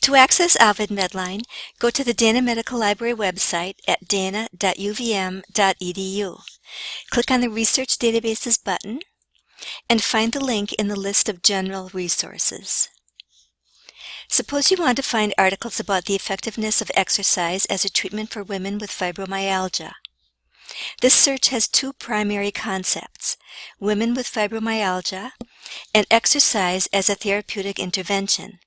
To access Ovid MEDLINE, go to the Dana Medical Library website at dana.uvm.edu. Click on the Research Databases button and find the link in the list of general resources. Suppose you want to find articles about the effectiveness of exercise as a treatment for women with fibromyalgia. This search has two primary concepts: women with fibromyalgia and exercise as a therapeutic intervention.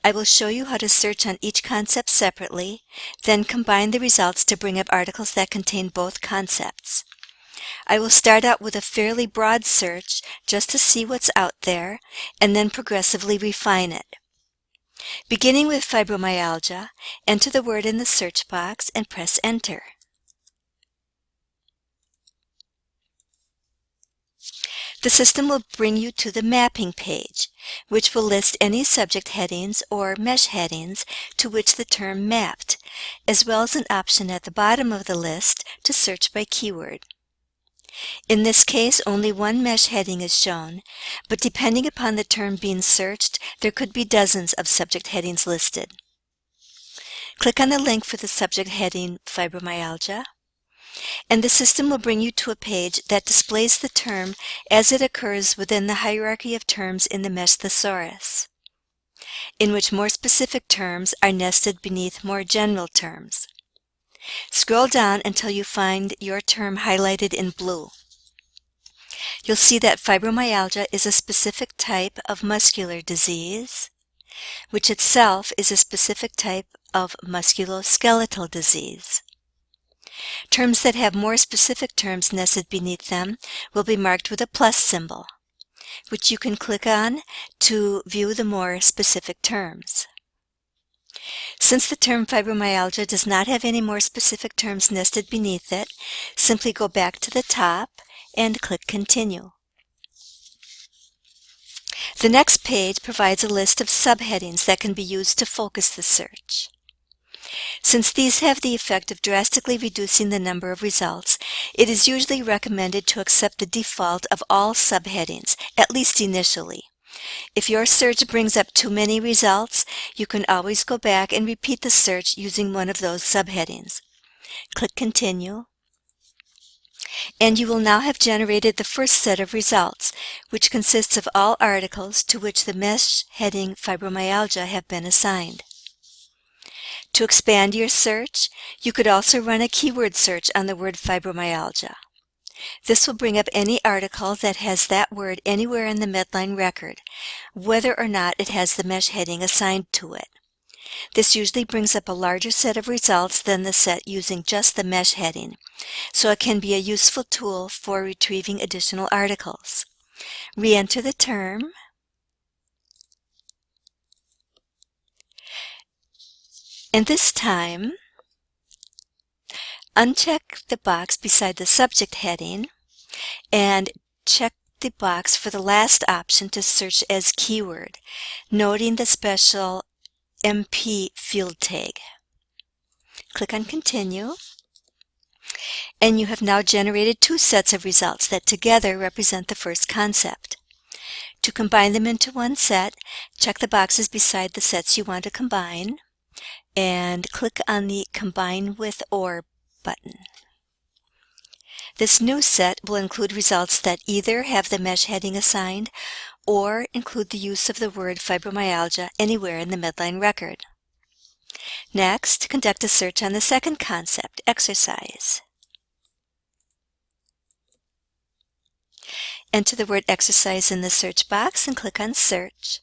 I will show you how to search on each concept separately, then combine the results to bring up articles that contain both concepts. I will start out with a fairly broad search just to see what's out there, and then progressively refine it. Beginning with fibromyalgia, enter the word in the search box and press Enter. The system will bring you to the mapping page, which will list any subject headings or mesh headings to which the term mapped, as well as an option at the bottom of the list to search by keyword. In this case, only one mesh heading is shown, but depending upon the term being searched, there could be dozens of subject headings listed. Click on the link for the subject heading Fibromyalgia, and the system will bring you to a page that displays the term as it occurs within the hierarchy of terms in the mesh thesaurus, in which more specific terms are nested beneath more general terms. Scroll down until you find your term highlighted in blue. You'll see that fibromyalgia is a specific type of muscular disease, which itself is a specific type of musculoskeletal disease. Terms that have more specific terms nested beneath them will be marked with a plus symbol, which you can click on to view the more specific terms. Since the term fibromyalgia does not have any more specific terms nested beneath it, simply go back to the top and click Continue. The next page provides a list of subheadings that can be used to focus the search. Since these have the effect of drastically reducing the number of results, it is usually recommended to accept the default of all subheadings, at least initially. If your search brings up too many results, you can always go back and repeat the search using one of those subheadings. Click Continue, and you will now have generated the first set of results, which consists of all articles to which the mesh heading Fibromyalgia have been assigned. To expand your search, you could also run a keyword search on the word fibromyalgia. This will bring up any article that has that word anywhere in the MEDLINE record, whether or not it has the mesh heading assigned to it. This usually brings up a larger set of results than the set using just the mesh heading, so it can be a useful tool for retrieving additional articles. Re-enter the term, and this time, uncheck the box beside the subject heading and check the box for the last option to search as keyword, noting the special MP field tag. Click on Continue, and you have now generated two sets of results that together represent the first concept. To combine them into one set, check the boxes beside the sets you want to combine, and click on the Combine with Or button. This new set will include results that either have the mesh heading assigned or include the use of the word fibromyalgia anywhere in the MEDLINE record. Next, conduct a search on the second concept, exercise. Enter the word exercise in the search box and click on Search.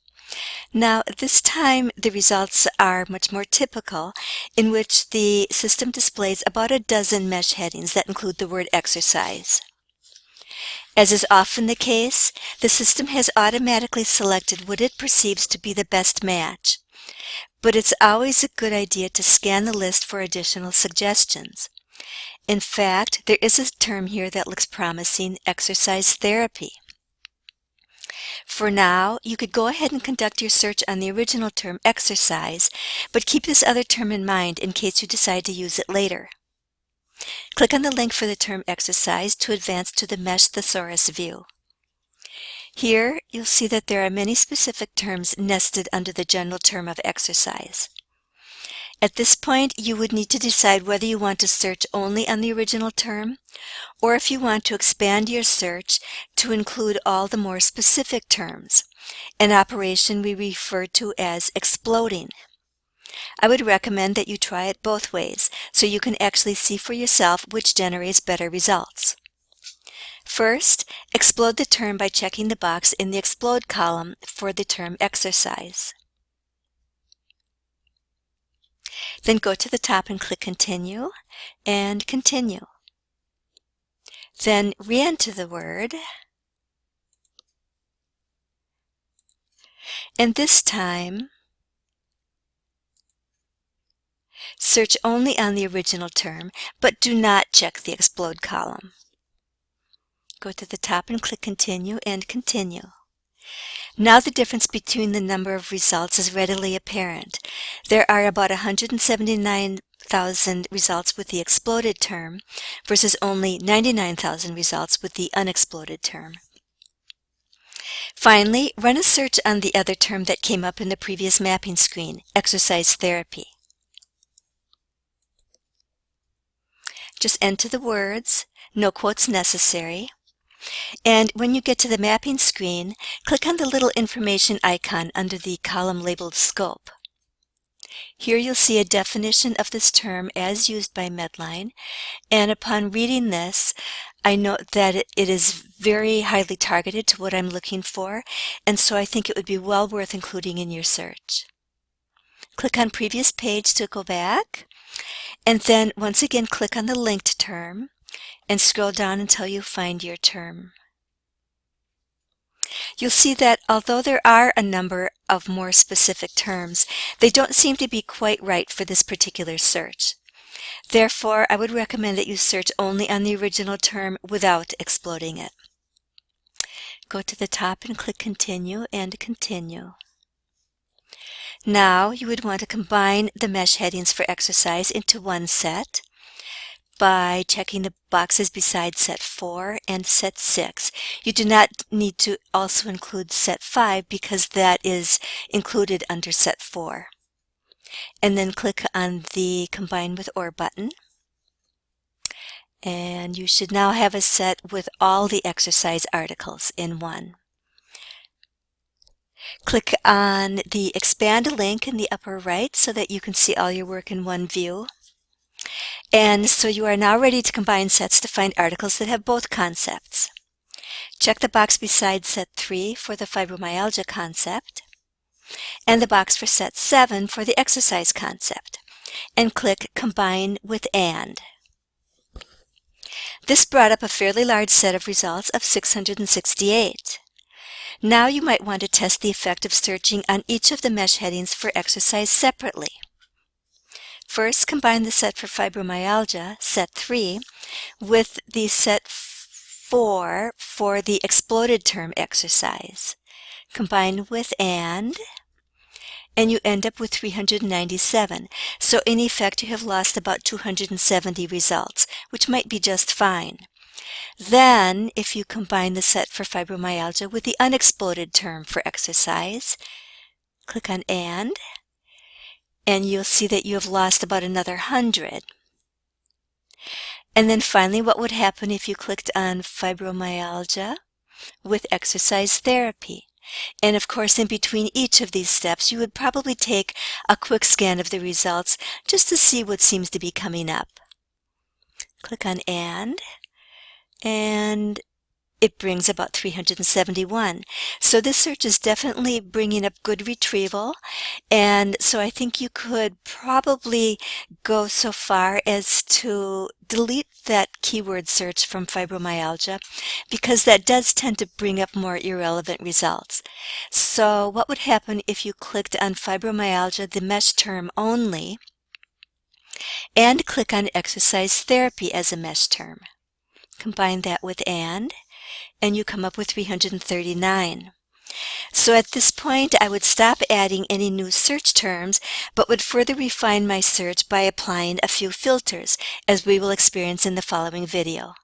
Now, this time the results are much more typical, in which the system displays about a dozen mesh headings that include the word exercise. As is often the case, the system has automatically selected what it perceives to be the best match, but it's always a good idea to scan the list for additional suggestions. In fact, there is a term here that looks promising: exercise therapy. For now, you could go ahead and conduct your search on the original term exercise, but keep this other term in mind in case you decide to use it later. Click on the link for the term exercise to advance to the mesh thesaurus view. Here, you'll see that there are many specific terms nested under the general term of exercise. At this point, you would need to decide whether you want to search only on the original term, or if you want to expand your search to include all the more specific terms, an operation we refer to as exploding. I would recommend that you try it both ways, so you can actually see for yourself which generates better results. First, explode the term by checking the box in the Explode column for the term exercise. Then go to the top and click Continue, and Continue. Then re-enter the word, and this time search only on the original term, but do not check the Explode column. Go to the top and click Continue and Continue. Now the difference between the number of results is readily apparent. There are about 179,000 results with the exploded term versus only 99,000 results with the unexploded term. Finally, run a search on the other term that came up in the previous mapping screen, exercise therapy. Just enter the words, no quotes necessary. And when you get to the mapping screen, click on the little information icon under the column labeled Scope. Here you'll see a definition of this term as used by MEDLINE, and upon reading this, I note that it is very highly targeted to what I'm looking for, and so I think it would be well worth including in your search. Click on Previous Page to go back, and then once again click on the linked term, and scroll down until you find your term. You'll see that although there are a number of more specific terms, they don't seem to be quite right for this particular search. Therefore, I would recommend that you search only on the original term without exploding it. Go to the top and click Continue and Continue. Now you would want to combine the mesh headings for exercise into one set by checking the boxes beside set 4 and set 6. You do not need to also include set 5 because that is included under set 4. And then click on the Combine with Or button. And you should now have a set with all the exercise articles in one. Click on the Expand link in the upper right so that you can see all your work in one view. And so you are now ready to combine sets to find articles that have both concepts. Check the box beside set 3 for the fibromyalgia concept, and the box for set 7 for the exercise concept, and click Combine with AND. This brought up a fairly large set of results of 668. Now you might want to test the effect of searching on each of the mesh headings for exercise separately. First, combine the set for fibromyalgia, set 3, with the set 4 for the exploded term exercise. Combine with and you end up with 397. So in effect, you have lost about 270 results, which might be just fine. Then, if you combine the set for fibromyalgia with the unexploded term for exercise, click on and you'll see that you have lost about another 100. And then finally, what would happen if you clicked on fibromyalgia with exercise therapy? And of course, in between each of these steps, you would probably take a quick scan of the results just to see what seems to be coming up. Click on and it brings about 371. So this search is definitely bringing up good retrieval, and so I think you could probably go so far as to delete that keyword search from fibromyalgia because that does tend to bring up more irrelevant results. So what would happen if you clicked on fibromyalgia, the mesh term only, and click on exercise therapy as a mesh term? Combine that with and you come up with 339. So at this point, I would stop adding any new search terms, but would further refine my search by applying a few filters, as we will experience in the following video.